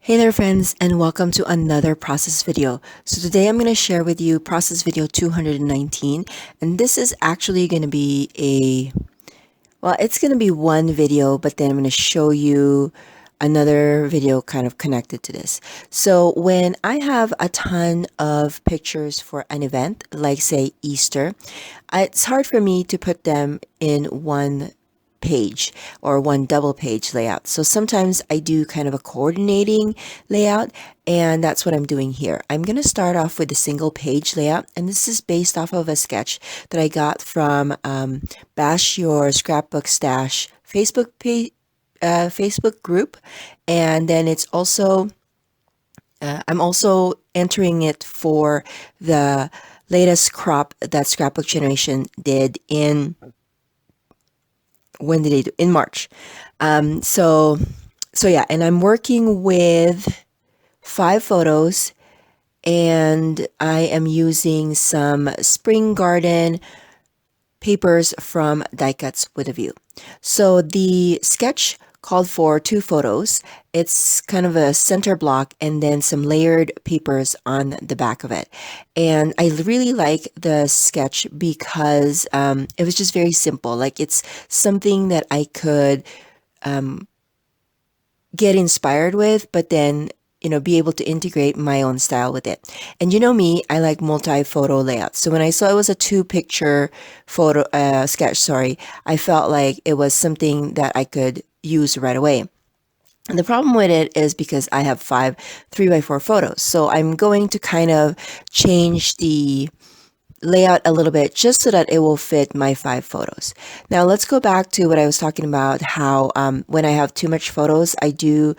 Hey there friends, and welcome to another process video. So today I'm going to share with you process video 219, and this is actually going to be it's going to be one video, but then I'm going to show you another video kind of connected to this. So when I have a ton of pictures for an event, like say Easter, it's hard for me to put them in one page or one double page layout. So sometimes I do kind of a coordinating layout, and that's what I'm doing here. I'm going to start off with a single page layout, and this is based off of a sketch that I got from Bash Your Scrapbook Stash Facebook group, and then it's also I'm also entering it for the latest crop that Scrapbook Generation did in when did they do? In March. So yeah, and I'm working with 5 photos, and I am using some spring garden papers from Die Cuts with a View. So the sketch called for 2 photos. It's kind of a center block and then some layered papers on the back of it. And I really like the sketch because it was just very simple. Like, it's something that I could get inspired with, but then be able to integrate my own style with it. And you know me, I like multi-photo layouts. So when I saw it was a 2-picture photo sketch, I felt like it was something that I could use right away. And the problem with it is because I have 5 3x4 photos. So I'm going to kind of change the layout a little bit just so that it will fit my 5 photos. Now let's go back to what I was talking about, how when I have too much photos, I do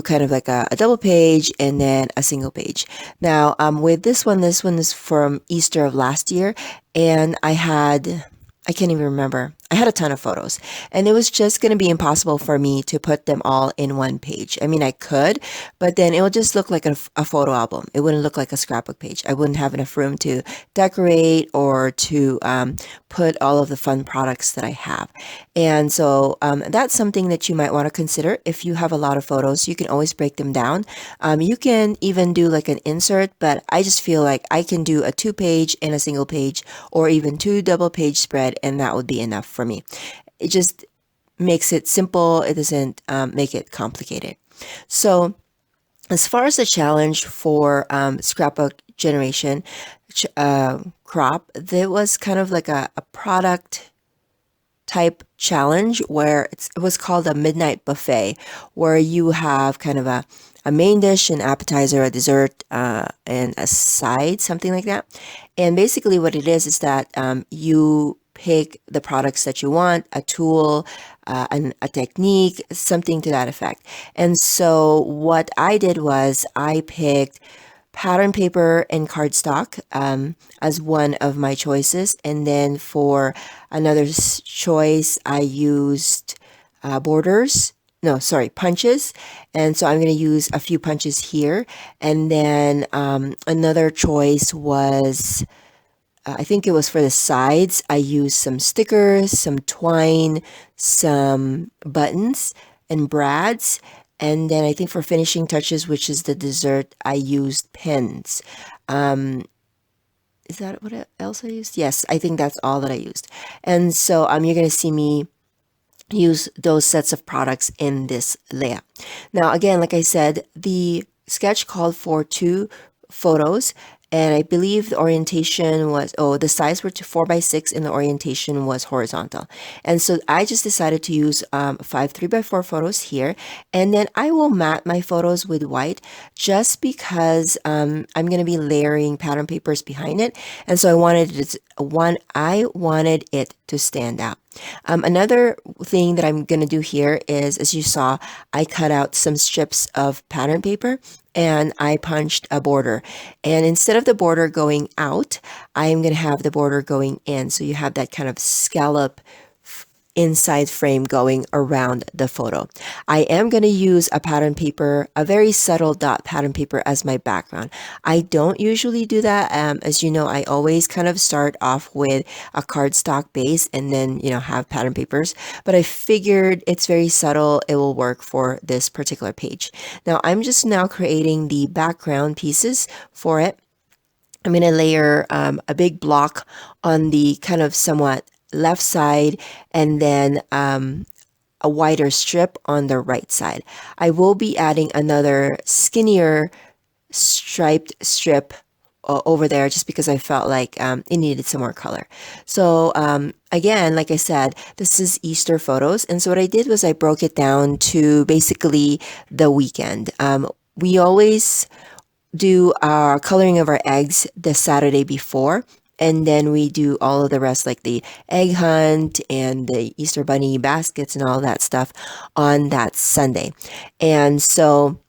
kind of like a double page and then a single page. Now with this one is from Easter of last year, and I can't even remember. I had a ton of photos, and it was just going to be impossible for me to put them all in one page. I mean, I could, but then it would just look like a photo album. It wouldn't look like a scrapbook page. I wouldn't have enough room to decorate or to put all of the fun products that I have. And so that's something that you might want to consider. If you have a lot of photos, you can always break them down. You can even do like an insert, but I just feel like I can do a 2-page and a single page, or even 2 double-page spread, and that would be enough for me. It just makes it simple. It doesn't make it complicated. So as far as the challenge for Scrapbook Generation crop, there was kind of like a product type challenge where it was called a midnight buffet, where you have kind of a main dish, an appetizer, a dessert, and a side, something like that. And basically what it is that you pick the products that you want, a tool, a technique, something to that effect. And so what I did was I picked pattern paper and cardstock as one of my choices. And then for another choice, I used punches. And so I'm going to use a few punches here. And then another choice was, I think it was for the sides, I used some stickers, some twine, some buttons and brads. And then I think for finishing touches, which is the dessert, I used pins. Is that what else I used? Yes, I think that's all that I used. And so you're going to see me use those sets of products in this layout. Now, again, like I said, the sketch called for 2 photos, and I believe the orientation was, the size were 4x6 and the orientation was horizontal. And so I just decided to use 5 3x4 photos here, and then I will matte my photos with white just because I'm going to be layering pattern papers behind it. And so I wanted it to stand out. Another thing that I'm going to do here is, as you saw, I cut out some strips of pattern paper and I punched a border. And instead of the border going out, I am going to have the border going in. So you have that kind of scallop inside frame going around the photo. I am going to use a pattern paper, a very subtle dot pattern paper as my background. I don't usually do that. As you know, I always kind of start off with a cardstock base and then, have pattern papers. But I figured it's very subtle. It will work for this particular page. Now, I'm just now creating the background pieces for it. I'm going to layer a big block on the kind of somewhat left side and then a wider strip on the right side. I will be adding another skinnier striped strip over there just because I felt like it needed some more color. So again, like I said, this is Easter photos. And so what I did was I broke it down to basically the weekend. We always do our coloring of our eggs the Saturday before, and then we do all of the rest like the egg hunt and the Easter bunny baskets and all that stuff on that Sunday. And so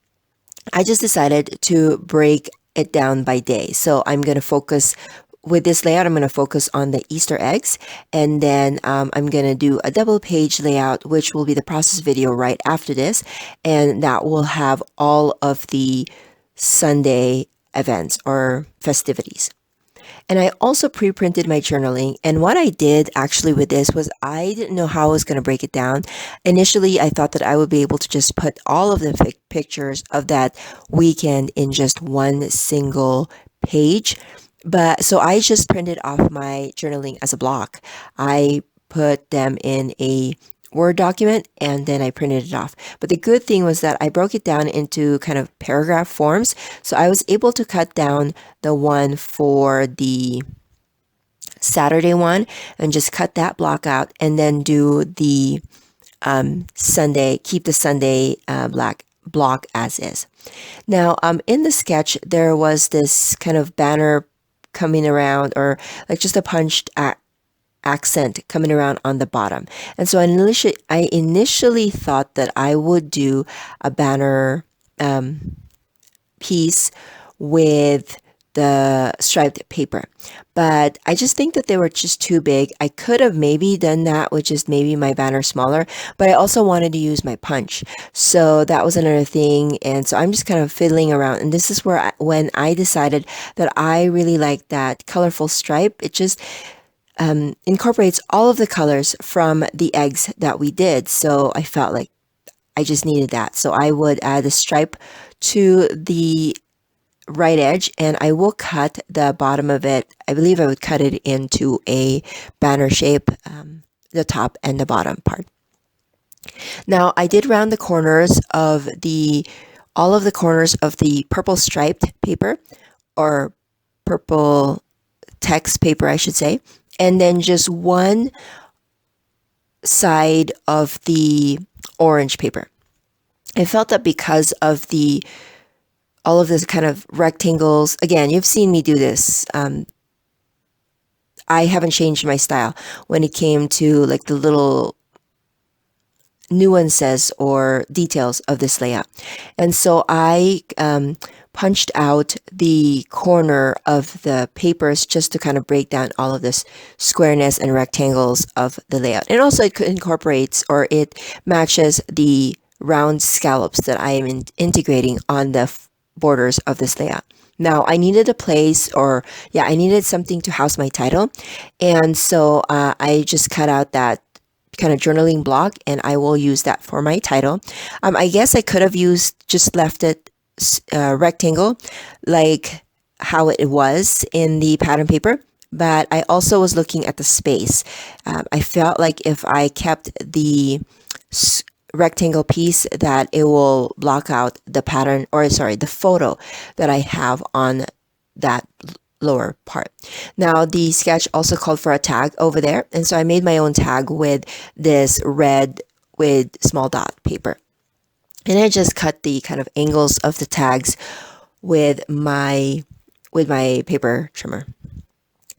I just decided to break it down by day. So I'm going to focus with this layout, I'm going to focus on the Easter eggs, and then I'm going to do a double page layout, which will be the process video right after this, and that will have all of the Sunday events or festivities. And I also pre-printed my journaling. And what I did actually with this was I didn't know how I was going to break it down. Initially, I thought that I would be able to just put all of the pictures of that weekend in just one single page. But so I just printed off my journaling as a block. I put them in a Word document and then I printed it off. But the good thing was that I broke it down into kind of paragraph forms. So I was able to cut down the one for the Saturday one and just cut that block out and then do the Sunday, keep the Sunday block as is. Now, in the sketch, there was this kind of banner coming around, or like just a punched accent coming around on the bottom. And so I initially thought that I would do a banner piece with the striped paper, but I just think that they were just too big. I could have maybe done that with just maybe my banner smaller, but I also wanted to use my punch. So that was another thing. And so I'm just kind of fiddling around. And this is where when I decided that I really like that colorful stripe, it just incorporates all of the colors from the eggs that we did. So I felt like I just needed that. So I would add a stripe to the right edge and I will cut the bottom of it. I believe I would cut it into a banner shape, the top and the bottom part. Now I did round the corners of all of the corners of the purple striped paper, or purple text paper, I should say. And then just one side of the orange paper. I felt that because of all of this kind of rectangles, again, you've seen me do this. I haven't changed my style when it came to like the little nuances or details of this layout. And so I punched out the corner of the papers just to kind of break down all of this squareness and rectangles of the layout. And also it incorporates, or it matches the round scallops that I am integrating on the borders of this layout. Now I needed a place, I needed something to house my title. And so I just cut out that kind of journaling block and I will use that for my title. I guess I could have just left it rectangle like how it was in the pattern paper, but I also was looking at the space. I felt like if I kept the rectangle piece that it will block out the pattern, or sorry, the photo that I have on that lower part. Now the sketch also called for a tag over there, and so I made my own tag with this red with small dot paper. And I just cut the kind of angles of the tags with my paper trimmer.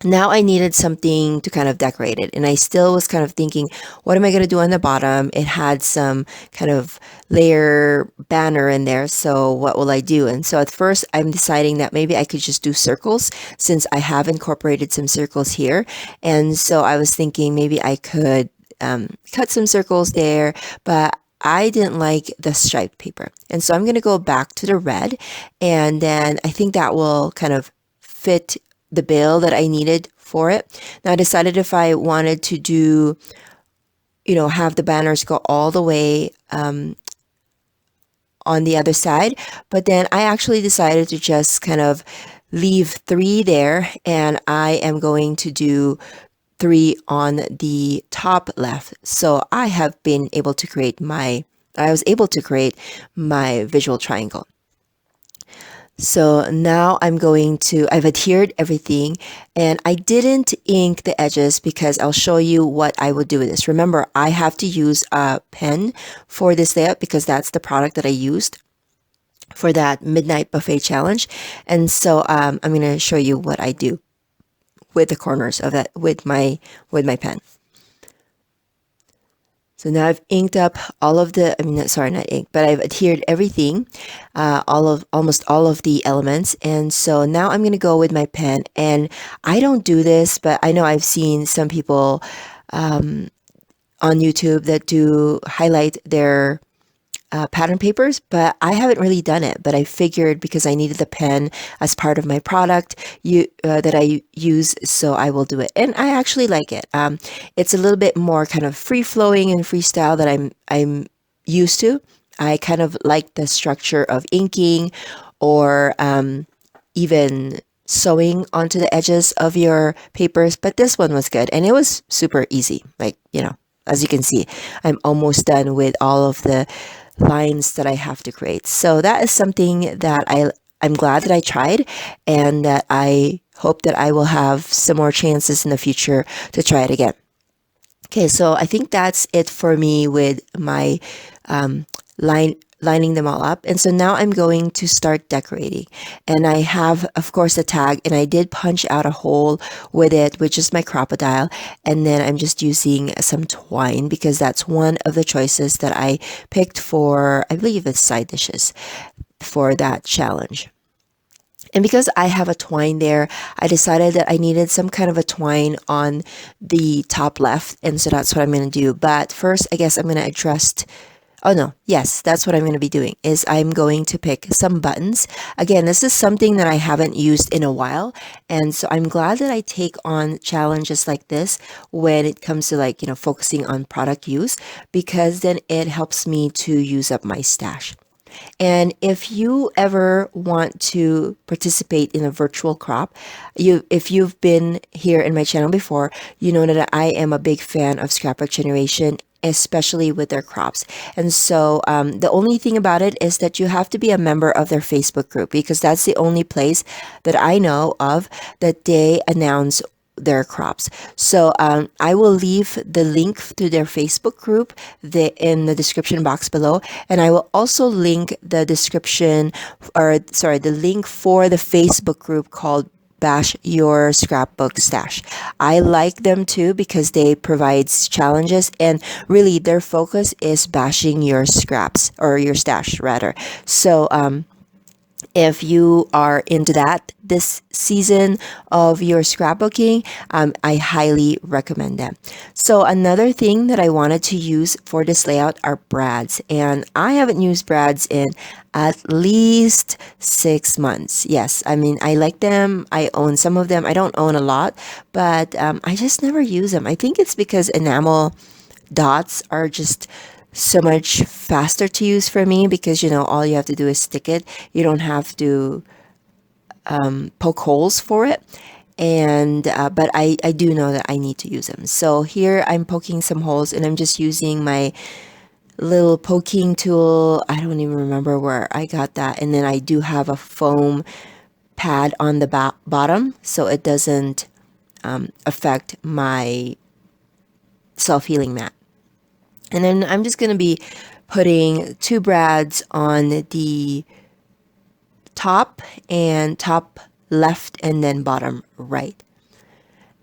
Now I needed something to kind of decorate it, and I still was kind of thinking, what am I going to do on the bottom? It had some kind of layer banner in there, so what will I do? And so at first I'm deciding that maybe I could just do circles, since I have incorporated some circles here. And so I was thinking maybe I could cut some circles there, but I didn't like the striped paper. And so I'm going to go back to the red, and then I think that will kind of fit the bill that I needed for it. Now I decided if I wanted to do, have the banners go all the way on the other side, but then I actually decided to just kind of leave 3 there, and I am going to do 3 on the top left. So I was able to create my visual triangle. So now I've adhered everything, and I didn't ink the edges because I'll show you what I would do with this. Remember, I have to use a pen for this layout because that's the product that I used for that Midnight Buffet challenge. And so I'm going to show you what I do with the corners of that with my pen. So now I've inked up all of the, sorry, not ink, but I've adhered everything, almost all of the elements. And so now I'm going to go with my pen, and I don't do this, but I know I've seen some people on YouTube that do highlight their pattern papers, but I haven't really done it. But I figured because I needed the pen as part of my product that I use, so I will do it, and I actually like it. It's a little bit more kind of free flowing and freestyle that I'm used to. I kind of like the structure of inking or even sewing onto the edges of your papers, but this one was good, and it was super easy. As you can see, I'm almost done with all of the lines that I have to create. So that is something that I'm glad that I tried, and that I hope that I will have some more chances in the future to try it again. Okay, so I think that's it for me with my lining them all up. And so now I'm going to start decorating. And I have, of course, a tag, and I did punch out a hole with it, which is my crocodile. And then I'm just using some twine because that's one of the choices that I picked for, I believe it's side dishes for that challenge. And because I have a twine there, I decided that I needed some kind of a twine on the top left. And so that's what I'm going to do. But first, I guess I'm going to address... Oh no, yes, that's what I'm going to be doing, is I'm going to pick some buttons. Again, this is something that I haven't used in a while, and so I'm glad that I take on challenges like this when it comes to focusing on product use, because then it helps me to use up my stash. And if you ever want to participate in a virtual crop, if you've been here in my channel before, you know that I am a big fan of Scrapbook Generation, especially with their crops. And so the only thing about it is that you have to be a member of their Facebook group, because that's the only place that I know of that they announce their crops. So I will leave the link to their Facebook group in the description box below, and I will also link the the link for the Facebook group called Bash Your Scrapbook Stash. I like them too because they provide challenges, and really their focus is bashing your scraps, or your stash rather. So if you are into that this season of your scrapbooking, I highly recommend them. So another thing that I wanted to use for this layout are brads, and I haven't used brads in at least 6 months. Yes, I like them. I own some of them. I don't own a lot, but I just never use them. I think it's because enamel dots are just so much faster to use for me, because all you have to do is stick it. You don't have to poke holes for it. And but I do know that I need to use them. So here I'm poking some holes, and I'm just using my little poking tool. I don't even remember where I got that. And then I do have a foam pad on the bottom, so it doesn't affect my self-healing mat. And then I'm just going to be putting 2 brads on the top left, and then bottom right.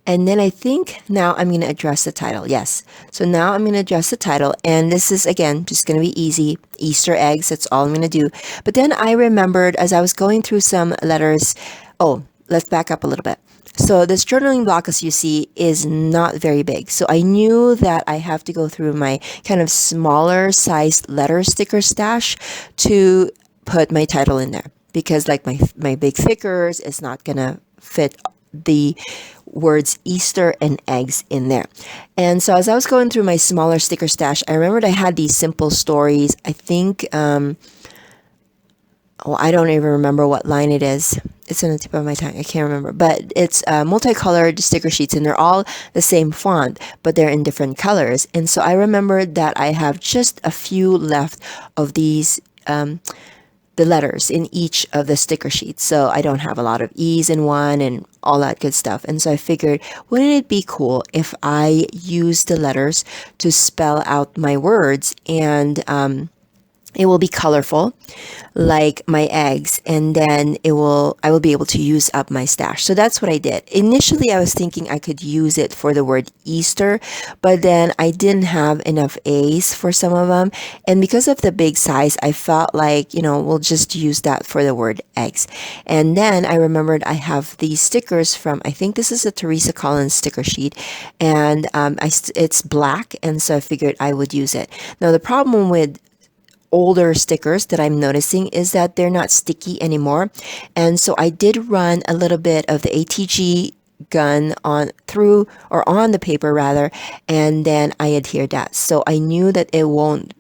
And then I think now I'm going to address the title. Yes. So now I'm going to address the title. And this is, again, just going to be easy. Easter eggs. That's all I'm going to do. But then I remembered as I was going through some letters. Oh, let's back up a little bit. So this journaling block, as you see, is not very big. So I knew that I have to go through my kind of smaller sized letter sticker stash to put my title in there, because like my big thickers is not gonna fit the words Easter and eggs in there. And so as I was going through my smaller sticker stash, I remembered I had these simple stories. I think I don't even remember what line it is. It's on the tip of my tongue. I can't remember. But it's multicolored sticker sheets, and they're all the same font, but they're in different colors. And so I remembered that I have just a few left of these, the letters in each of the sticker sheets. So I don't have a lot of E's in one and all that good stuff. And so I figured, wouldn't it be cool if I use the letters to spell out my words, and it will be colorful like my eggs, and then I will be able to use up my stash. So that's what I did. Initially, I was thinking I could use it for the word Easter, but then I didn't have enough A's for some of them. And because of the big size, I felt like, we'll just use that for the word eggs. And then I remembered I have these stickers from, I think this is a Teresa Collins sticker sheet, and it's black, and so I figured I would use it. Now, the problem with older stickers that I'm noticing is that they're not sticky anymore. And so I did run a little bit of the ATG gun on the paper rather, and then I adhered that. So I knew that it won't,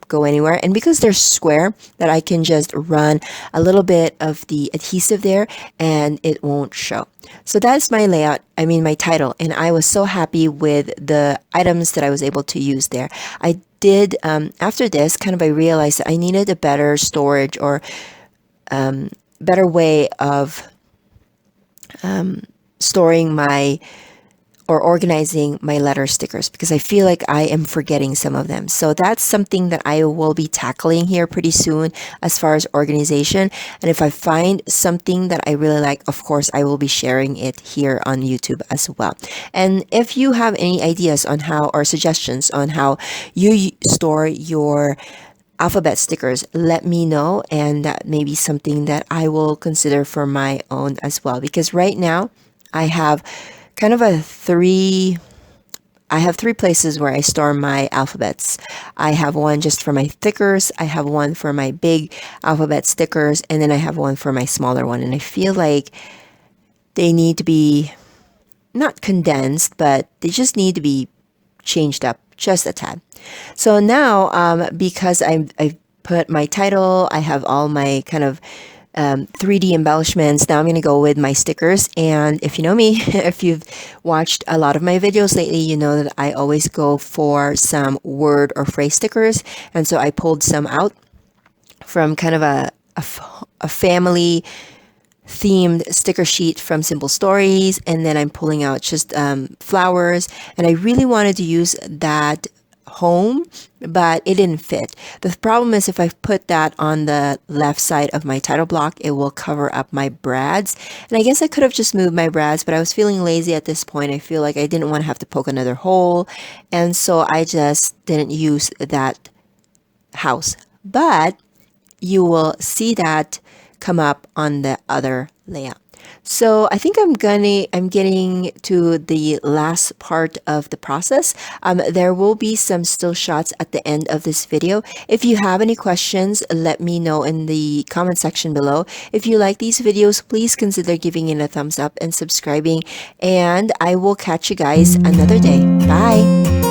go anywhere. And because they're square, that I can just run a little bit of the adhesive there and it won't show. So that's my layout, my title. And I was so happy with the items that I was able to use there. I did, after this, I realized that I needed a better storage, or better way of storing or organizing my letter stickers, because I feel like I am forgetting some of them. So that's something that I will be tackling here pretty soon as far as organization. And if I find something that I really like, of course, I will be sharing it here on YouTube as well. And if you have any ideas on how, or suggestions on how you store your alphabet stickers, let me know, and that may be something that I will consider for my own as well. Because right now I have kind of three places where I store my alphabets. I have one just for my thickers, I have one for my big alphabet stickers, and then I have one for my smaller one. And I feel like they need to be not condensed, but they just need to be changed up just a tad. So now, because I've put my title, I have all my kind of 3D embellishments. Now I'm going to go with my stickers. And if you know me, if you've watched a lot of my videos lately, you know that I always go for some word or phrase stickers. And so I pulled some out from kind of a family themed sticker sheet from Simple Stories. And then I'm pulling out just flowers. And I really wanted to use that home, but it didn't fit. The problem is, if I put that on the left side of my title block, it will cover up my brads. And I guess I could have just moved my brads, but I was feeling lazy at this point. I feel like I didn't want to have to poke another hole, and so I just didn't use that house. But you will see that come up on the other layout. So I think I'm getting to the last part of the process. There will be some still shots at the end of this video. If you have any questions, let me know in the comment section below. If you like these videos, please consider giving it a thumbs up and subscribing. And I will catch you guys another day. Bye!